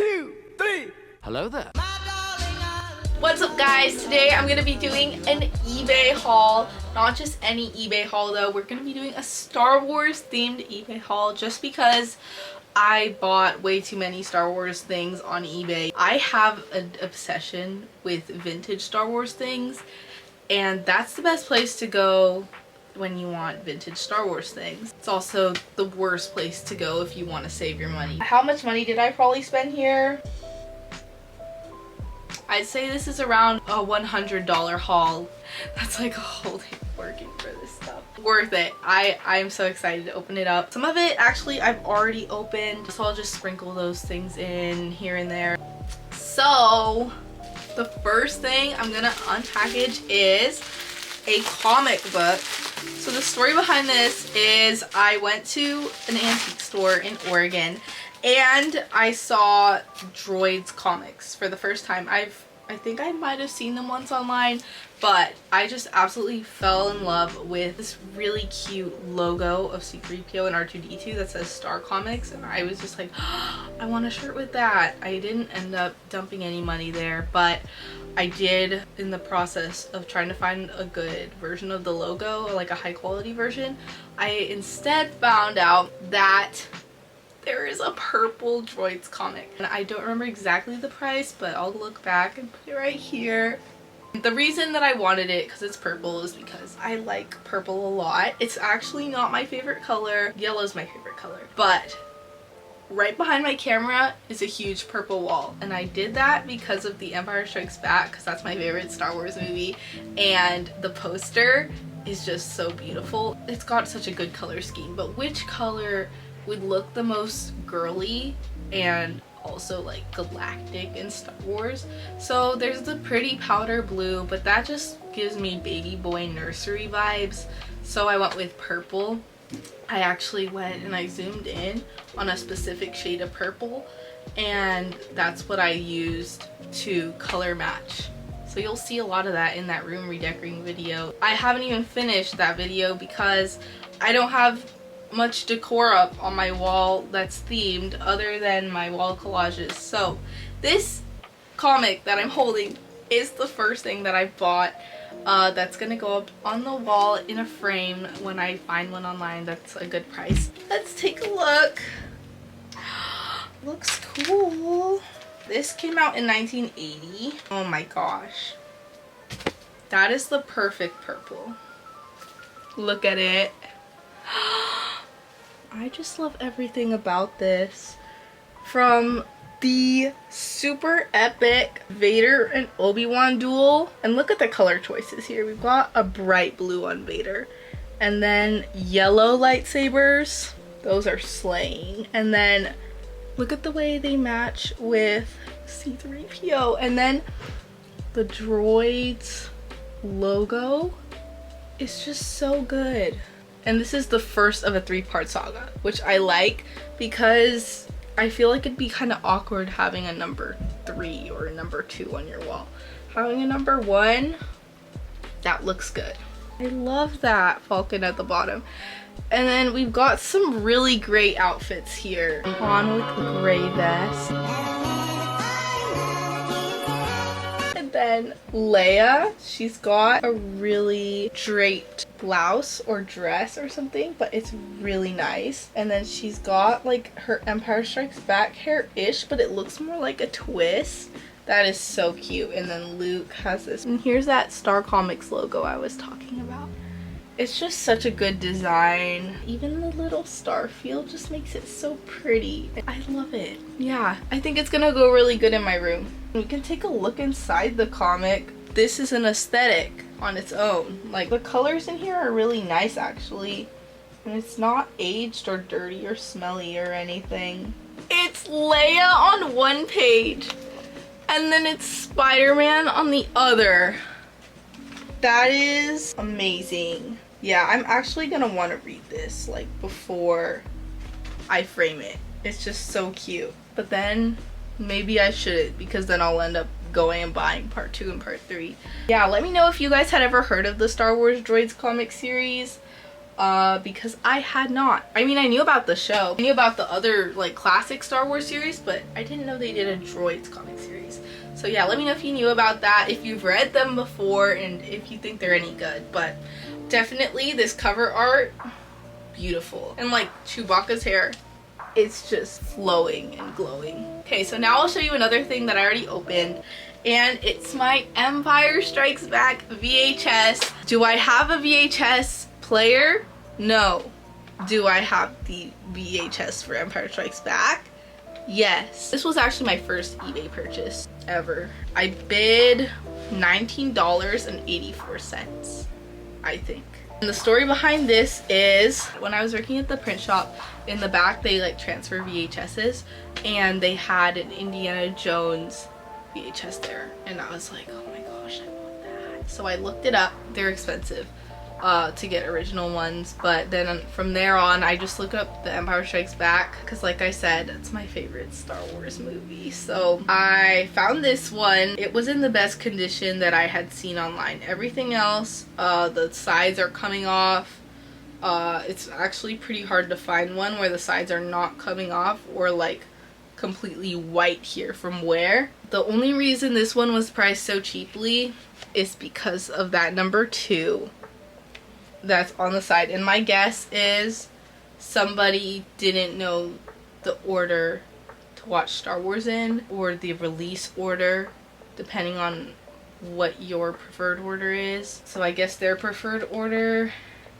2, 3. Hello there. What's up guys? Today I'm going to be doing an eBay haul. Not just any eBay haul though. We're going to be doing a Star Wars themed eBay haul just because I bought way too many Star Wars things on eBay. I have an obsession with vintage Star Wars things, and that's the best place to go when you want vintage Star Wars things. It's also the worst place to go if you want to save your money. How much money did I probably spend here? I'd say this is around a $100 haul. That's like a whole day working for this stuff. Worth it. I'm so excited to open it up. Some of it actually I've already opened, so I'll just sprinkle those things in here and there. So the first thing I'm gonna unpackage is a comic book. So the story behind this is I went to an antique store in Oregon and I saw Droids comics for the first time. I think I might have seen them once online, but I just absolutely fell in love with this really cute logo of C-3PO and R2-D2 that says Star Comics, and I was just like, oh, I want a shirt with that. I didn't end up dumping any money there, but I did, in the process of trying to find a good version of the logo, like a high quality version, I instead found out that there is a purple Droids comic. And I don't remember exactly the price, but I'll look back and put it right here. The reason that I wanted it because it's purple is because I like purple a lot. It's actually not my favorite color. Yellow's my favorite color. But right behind my camera is a huge purple wall, and I did that because of The Empire Strikes Back, because that's my favorite Star Wars movie, and the poster is just so beautiful. It's got such a good color scheme, but which color would look the most girly and also like galactic in Star Wars? So there's the pretty powder blue, but that just gives me baby boy nursery vibes, so I went with purple. I actually went and I zoomed in on a specific shade of purple, and that's what I used to color match. So you'll see a lot of that in that room redecorating video. I haven't even finished that video because I don't have much decor up on my wall that's themed other than my wall collages. So this comic that I'm holding is the first thing that I bought that's gonna go up on the wall in a frame when I find one online that's a good price. Let's take a look. Looks cool. This came out in 1980. Oh my gosh. That is the perfect purple. Look at it. I just love everything about this. From the super epic Vader and Obi-Wan duel, and look at the color choices here. We've got a bright blue on Vader, and then yellow lightsabers. Those are slaying. And then look at the way they match with C-3PO, and then the Droids logo is just so good. And this is the first of a 3-part saga, which I like because I feel like it'd be kind of awkward having a number 3 or a number 2 on your wall. Having a number 1, that looks good. I love that Falcon at the bottom. And then we've got some really great outfits here. Han with the gray vest. And then Leia, she's got a really draped blouse or dress or something, but it's really nice. And then she's got like her Empire Strikes Back hair-ish, but it looks more like a twist. That is so cute. And then Luke has this. And here's that Star Comics logo I was talking about. It's just such a good design. Even the little star field just makes it so pretty. I love it. Yeah, I think it's gonna go really good in my room. We can take a look inside the comic. This is an aesthetic on its own. Like, the colors in here are really nice actually, and it's not aged or dirty or smelly or anything. It's Leia on one page, and then it's Spider-Man on the other. That is amazing. Yeah, I'm actually gonna want to read this like before I frame it. It's just so cute. But then maybe I shouldn't, because then I'll end up going and buying part 2 and part 3. Yeah, let me know if you guys had ever heard of the Star Wars Droids comic series. because I had not. I mean, I knew about the show. I knew about the other like classic Star Wars series, but I didn't know they did a droids comic series. So yeah, let me know if you knew about that, if you've read them before, and if you think they're any good. But definitely this cover art, beautiful. And like Chewbacca's hair, it's just flowing and glowing. Okay, so now I'll show you another thing that I already opened, and it's my Empire Strikes Back VHS. Do I have a VHS player? No. Do I have the VHS for Empire Strikes Back? Yes. This was actually my first eBay purchase ever. I bid $19.84, I think. And the story behind this is when I was working at the print shop, in the back they like transfer VHSs, and they had an Indiana Jones VHS there, and I was like, oh my gosh, I want that. So I looked it up. They're expensive to get original ones, but then from there on I just looked up The Empire Strikes Back because, like I said, it's my favorite Star Wars movie. So I found this one. It was in the best condition that I had seen online. Everything else, the sides are coming off. It's actually pretty hard to find one where the sides are not coming off or like completely white here from wear. The only reason this one was priced so cheaply is because of that number 2 that's on the side, and my guess is somebody didn't know the order to watch Star Wars in, or the release order, depending on what your preferred order is. So I guess their preferred order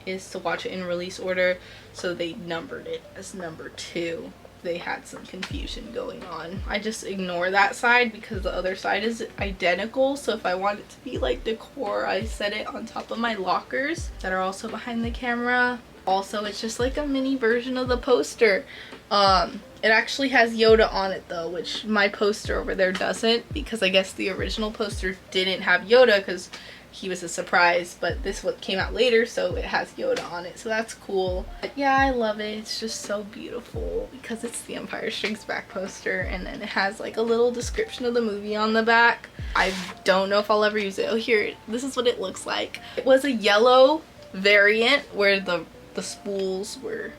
is to watch it in release order, so they numbered it as number 2. They had some confusion going on. I just ignore that side because the other side is identical. So if I want it to be like decor, I set it on top of my lockers that are also behind the camera. Also, it's just like a mini version of the poster. It actually has Yoda on it though, which my poster over there doesn't, because I guess the original poster didn't have Yoda because he was a surprise, but this one came out later, so it has Yoda on it, so that's cool. But yeah, I love it. It's just so beautiful because it's the Empire Strikes Back poster, and then it has like a little description of the movie on the back. I don't know if I'll ever use it. Oh, here, this is what it looks like. It was a yellow variant where the spools were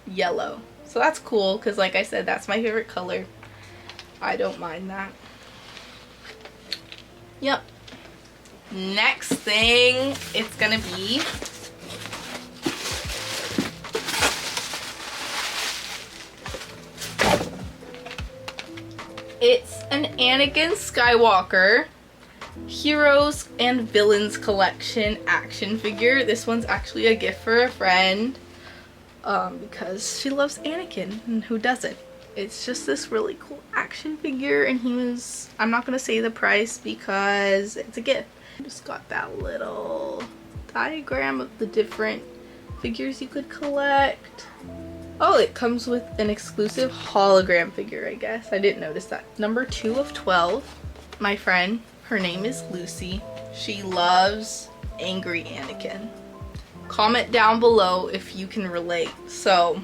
yellow, so that's cool because, like I said, that's my favorite color. I don't mind that. Yep. Next thing, it's gonna be it's an Anakin Skywalker Heroes and Villains Collection action figure. This one's actually a gift for a friend because she loves Anakin, and who doesn't? It's just this really cool action figure, and I'm not gonna say the price because it's a gift. Just got that little diagram of the different figures you could collect. Oh, it comes with an exclusive hologram figure, I guess. I didn't notice that. Number 2 of 12. My friend, her name is Lucy. She loves angry Anakin. Comment down below if you can relate. So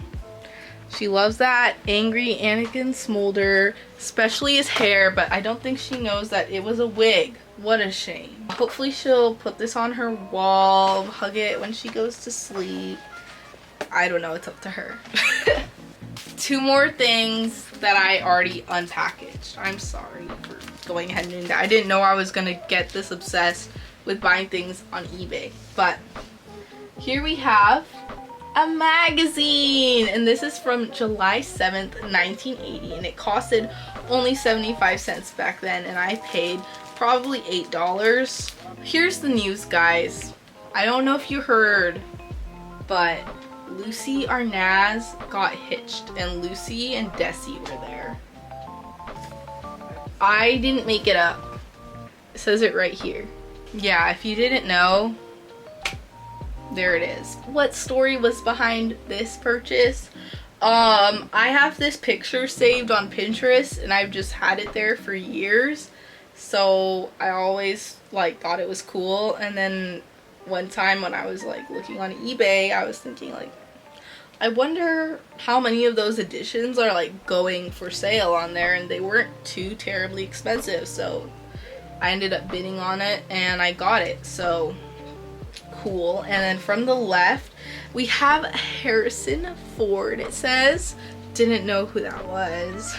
she loves that angry Anakin smolder, especially his hair, but I don't think she knows that it was a wig. What a shame. Hopefully she'll put this on her wall, hug it when she goes to sleep. I don't know, it's up to her. 2 more things that I already unpackaged. I'm sorry for going ahead and doing that. I didn't know I was gonna get this obsessed with buying things on eBay. But here we have a magazine, and this is from July 7th, 1980, and it costed only 75 cents back then, and I paid probably $8. Here's the news, guys. I don't know if you heard, but Lucy Arnaz got hitched, and Lucy and Desi were there. I didn't make it up. It says it right here. Yeah, if you didn't know, there it is. What story was behind this purchase? I have this picture saved on Pinterest, and I've just had it there for years. So I always like thought it was cool, and then one time when I was like looking on eBay, I was thinking like, I wonder how many of those editions are like going for sale on there, and they weren't too terribly expensive, so I ended up bidding on it and I got it. So cool. And then from the left, We have Harrison Ford, it says. Didn't know who that was.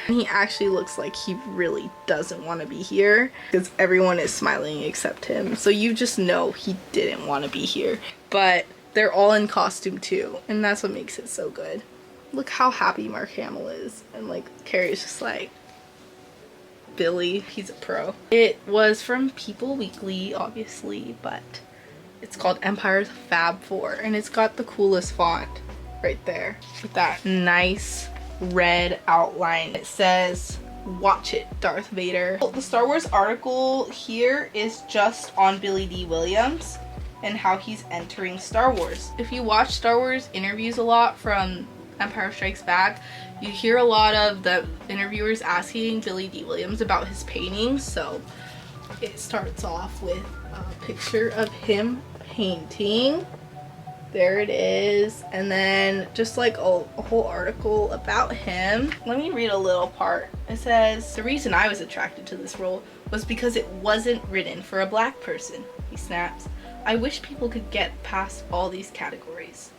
He actually looks like he really doesn't want to be here because everyone is smiling except him. So you just know he didn't want to be here. But they're all in costume too, and that's what makes it so good. Look how happy Mark Hamill is, and like Carrie's just like, Billy, he's a pro. It was from People Weekly, obviously, but it's called Empire's Fab Four, and it's got the coolest font right there with that nice red outline. It says, "Watch it, Darth Vader." The Star Wars article here is just on Billy D. Williams and how he's entering Star Wars. If you watch Star Wars interviews a lot from Empire Strikes Back, you hear a lot of the interviewers asking Billy D. Williams about his paintings. So it starts off with a picture of him painting. There it is. And then just like a whole article about him. Let me read a little part. It says, "The reason I was attracted to this role was because it wasn't written for a black person," he snaps. "I wish people could get past all these categories."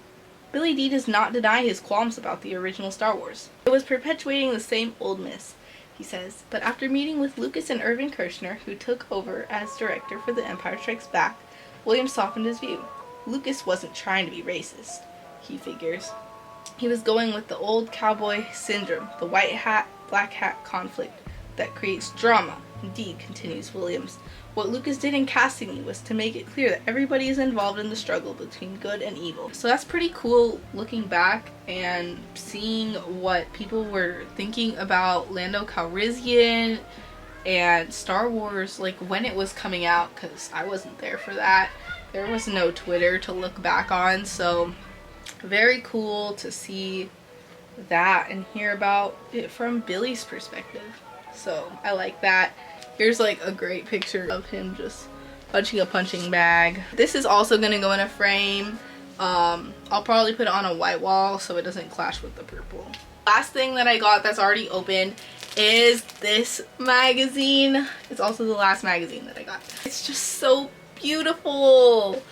Billy D does not deny his qualms about the original Star Wars. "It was perpetuating the same old myths," he says, "but after meeting with Lucas and Irvin Kershner, who took over as director for The Empire Strikes Back, Williams softened his view. Lucas wasn't trying to be racist, he figures. He was going with the old cowboy syndrome, the white hat, black hat conflict that creates drama. Indeed," continues Williams, "what Lucas did in casting me was to make it clear that everybody is involved in the struggle between good and evil." So that's pretty cool looking back and seeing what people were thinking about Lando Calrissian and Star Wars, like when it was coming out, because I wasn't there for that. There was no Twitter to look back on, so very cool to see that and hear about it from Billy's perspective. So I like that. Here's like a great picture of him just punching a punching bag. This is also gonna go in a frame. I'll probably put it on a white wall so it doesn't clash with the purple. Last thing that I got that's already opened is this magazine. It's also the last magazine that I got. It's just so beautiful.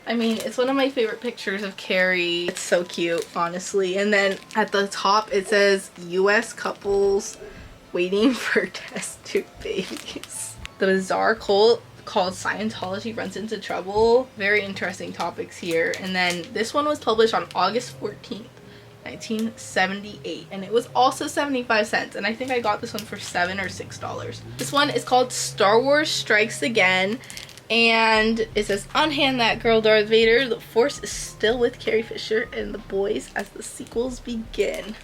I mean, it's one of my favorite pictures of Carrie. It's so cute, honestly. And then at the top it says US couples waiting for test tube babies. The bizarre cult called Scientology runs into trouble. Very interesting topics here. And then this one was published on August 14th, 1978, and it was also 75 cents, and I think I got this one for $7 or $6. This one is called Star Wars Strikes Again, and it says, "Unhand that girl, Darth Vader. The Force is still with Carrie Fisher and the boys as the sequels begin."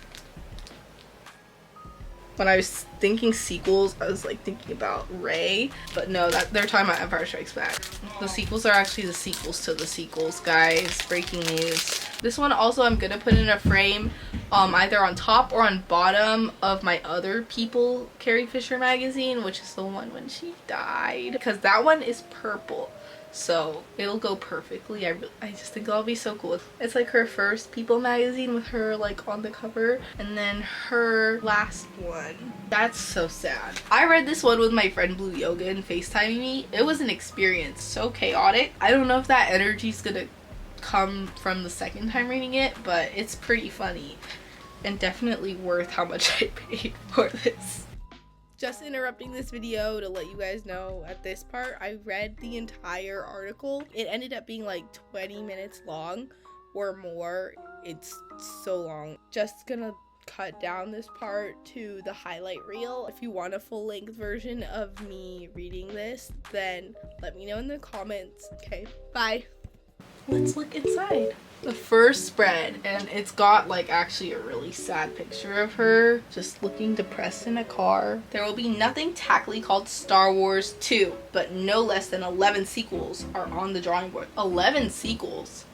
When I was thinking sequels, I was like thinking about Rey, but no, that they're talking about Empire Strikes Back. The sequels are actually the sequels to the sequels, guys. Breaking news. This one also I'm gonna put in a frame, either on top or on bottom of my other People Carrie Fisher magazine, which is the one when she died, because that one is purple. So it'll go perfectly. I just think that'll be so cool. It's like her first People magazine with her like on the cover, and then her last one. That's so sad. I read this one with my friend Blue Yoga and FaceTiming me. It was an experience, so chaotic. I don't know if that energy's gonna come from the second time reading it, but it's pretty funny and definitely worth how much I paid for this. Just interrupting this video to let you guys know, at this part I read the entire article. It ended up being like 20 minutes long or more. It's so long. Just gonna cut down this part to the highlight reel. If you want a full-length version of me reading this, then let me know in the comments. Okay, bye. Let's look inside. The first spread, and it's got like actually a really sad picture of her just looking depressed in a car. There will be nothing tackily called Star Wars 2, but no less than 11 sequels are on the drawing board. 11 sequels.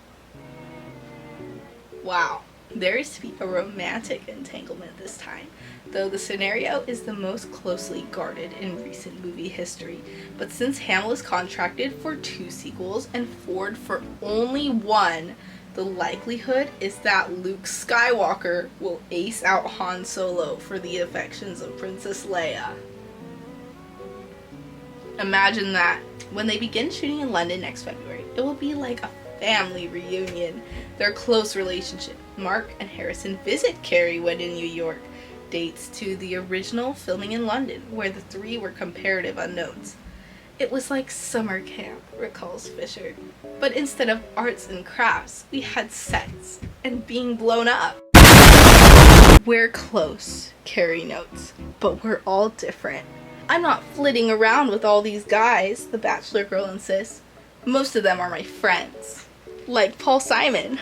Wow. There is to be a romantic entanglement this time, though the scenario is the most closely guarded in recent movie history. But since Hamill is contracted for 2 sequels and Ford for only 1, the likelihood is that Luke Skywalker will ace out Han Solo for the affections of Princess Leia. Imagine that. When they begin shooting in London next February, it will be like a family reunion. Their close relationship. Mark and Harrison visit Carrie when in New York. Dates to the original filming in London, where the three were comparative unknowns. It was like summer camp, recalls Fisher. But instead of arts and crafts, we had sets and being blown up. We're close, Carrie notes, but we're all different. I'm not flitting around with all these guys, the Bachelor girl insists. Most of them are my friends. Like Paul Simon.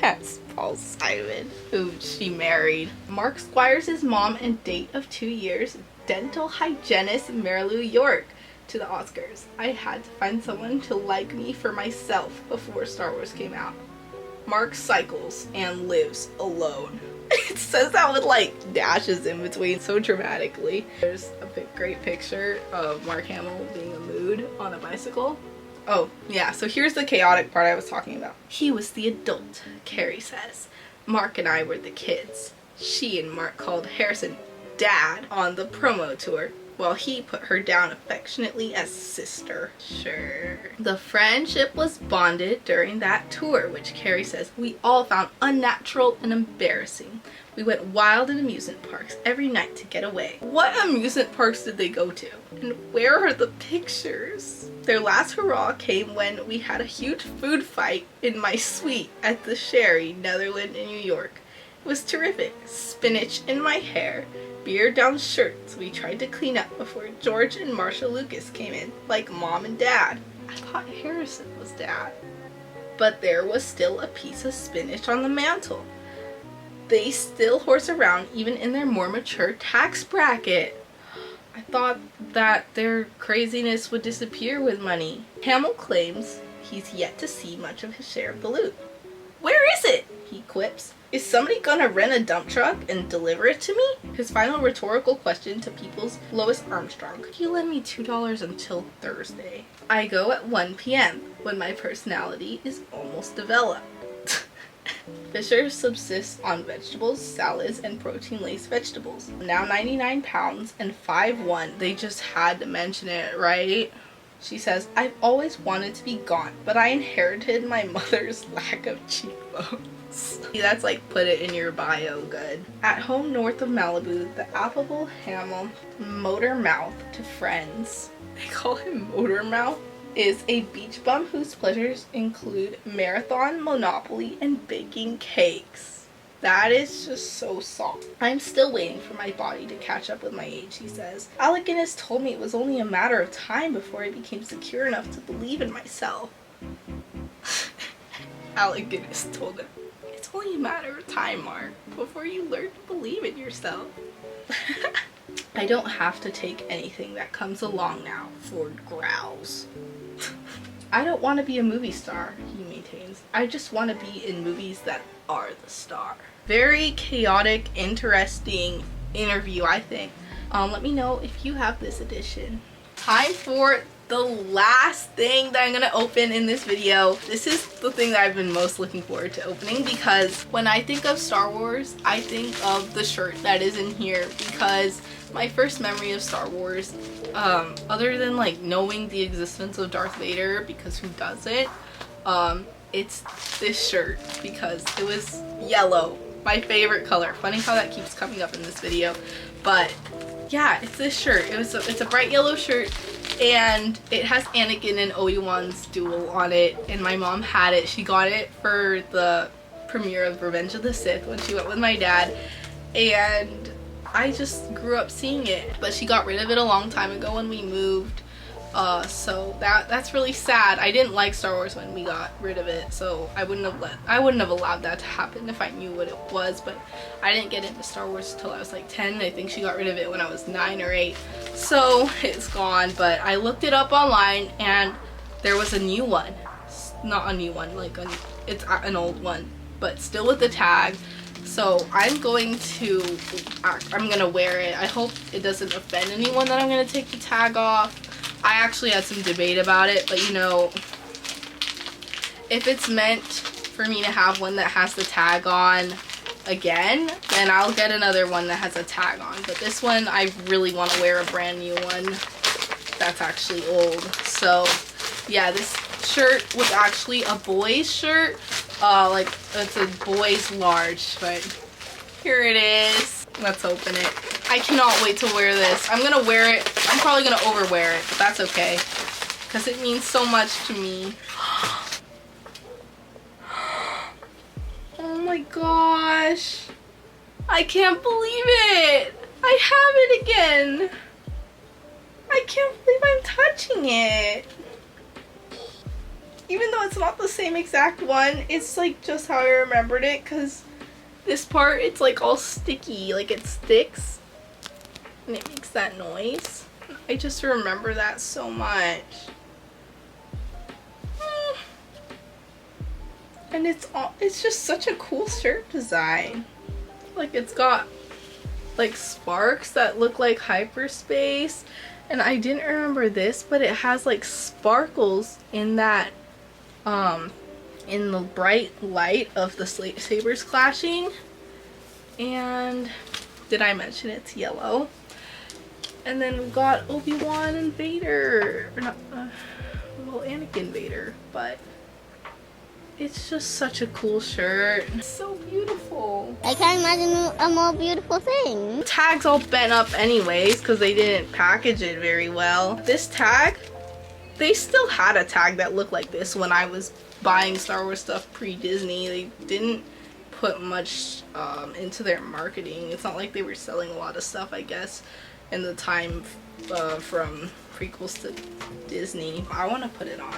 That's Paul Simon, who she married. Mark Squires' his mom and date of 2 years, dental hygienist Marilu York, to the Oscars. I had to find someone to like me for myself before Star Wars came out. Mark cycles and lives alone. It says that with like dashes in between so dramatically. There's a great picture of Mark Hamill being a mood on a bicycle. Oh yeah, so here's the chaotic part I was talking about. He was the adult, Carrie says. Mark and I were the kids. She and Mark called Harrison Dad on the promo tour, while he put her down affectionately as sister. Sure. The friendship was bonded during that tour, which Carrie says we all found unnatural and embarrassing. We went wild in amusement parks every night to get away. What amusement parks did they go to? And where are the pictures? Their last hurrah came when we had a huge food fight in my suite at the Sherry, Netherlands in New York. It was terrific. Spinach in my hair, beer down shirts we tried to clean up before George and Marsha Lucas came in, like Mom and Dad. I thought Harrison was Dad. But there was still a piece of spinach on the mantle. They still horse around even in their more mature tax bracket. I thought that their craziness would disappear with money. Hamill claims he's yet to see much of his share of the loot. Where is it? He quips. Is somebody gonna rent a dump truck and deliver it to me? His final rhetorical question to People's Lois Armstrong. Could you lend me $2 until Thursday? I go at 1 p.m. when my personality is almost developed. Fisher subsists on vegetables, salads, and protein-laced vegetables. Now 99 pounds and 5'1". They just had to mention it, right? She says, I've always wanted to be gaunt, but I inherited my mother's lack of cheekbones. That's like put it in your bio good. At home north of Malibu, the affable Hamill motor mouth to friends. They call him motor mouth. Is a beach bum whose pleasures include marathon, Monopoly, and baking cakes. That is just so soft. I'm still waiting for my body to catch up with my age, he says. Alec Guinness told me it was only a matter of time before I became secure enough to believe in myself. Alec Guinness told him, it's only a matter of time, Mark, before you learn to believe in yourself. I don't have to take anything that comes along now, Ford growls. I don't want to be a movie star, he maintains. I just want to be in movies that are the star. Very chaotic, interesting interview, I think. Let me know if you have this edition. Time for the last thing that I'm gonna open in this video. This is the thing that I've been most looking forward to opening, because when I think of Star Wars, I think of the shirt that is in here, because my first memory of Star Wars, other than like knowing the existence of Darth Vader, because who doesn't, it's this shirt because it was yellow, my favorite color. Funny how that keeps coming up in this video, but yeah, it's this shirt. It's a bright yellow shirt, and it has Anakin and Obi-Wan's duel on it, and my mom had it. She got it for the premiere of Revenge of the Sith when she went with my dad, and I just grew up seeing it, but she got rid of it a long time ago when we moved. So that's really sad. I didn't like Star Wars when we got rid of it, so I wouldn't have allowed that to happen if I knew what it was. But I didn't get into Star Wars until I was like 10. I think she got rid of it when I was 9 or 8, so it's gone. But I looked it up online, and there was a new one. Not a new one, like it's an old one, but still with the tag. So I'm gonna wear it. I hope it doesn't offend anyone that I'm gonna take the tag off. I actually had some debate about it, but you know, if it's meant for me to have one that has the tag on again, then I'll get another one that has a tag on. But this one, I really want to wear a brand new one that's actually old. So yeah, this shirt was actually a boy's shirt. Like it's a boy's large, but here it is. Let's open it. I cannot wait to wear this. I'm gonna wear it. I'm probably gonna overwear it, but that's okay because it means so much to me. Oh my gosh. I can't believe it. I have it again. I can't believe I'm touching it. Even though it's not the same exact one, it's like just how I remembered it, because this part, it's like all sticky, like it sticks and it makes that noise. I just remember that so much. And it's just such a cool shirt design. Like it's got like sparks that look like hyperspace, and I didn't remember this, but it has like sparkles in that in the bright light of the sabers clashing. And did I mention it's yellow? And then we've got Obi-Wan and Vader, or not, well, Anakin Vader, but it's just such a cool shirt. It's so beautiful. I can't imagine a more beautiful thing. The tag's all bent up anyways because they didn't package it very well. This tag, they still had a tag that looked like this when I was buying Star Wars stuff pre-Disney. They didn't put much into their marketing. It's not like they were selling a lot of stuff, I guess, in the time from prequels to Disney. I want to put it on.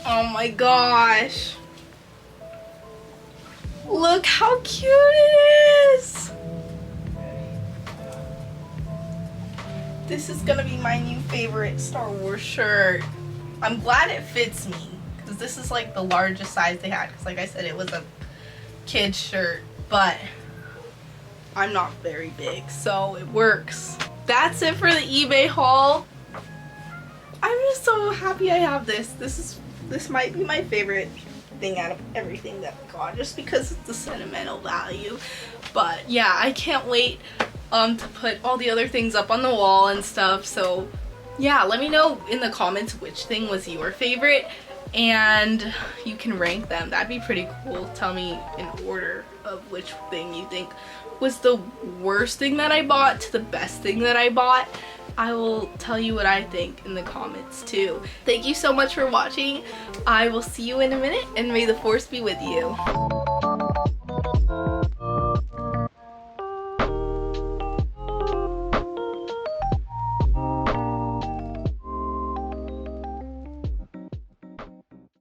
Oh my gosh. Look how cute it is. This is gonna be my new favorite Star Wars shirt. I'm glad it fits me, because this is like the largest size they had, because like I said, it was a kid's shirt, but I'm not very big, so it works. That's it for the eBay haul. I'm just so happy I have this. This might be my favorite thing out of everything that I got, just because it's the sentimental value. But yeah, I can't wait to put all the other things up on the wall and stuff. So yeah, let me know in the comments which thing was your favorite, and you can rank them. That'd be pretty cool. Tell me in order of which thing you think was the worst thing that I bought to the best thing that I bought. I will tell you what I think in the comments too. Thank you so much for watching. I will see you in a minute, and may the Force be with you.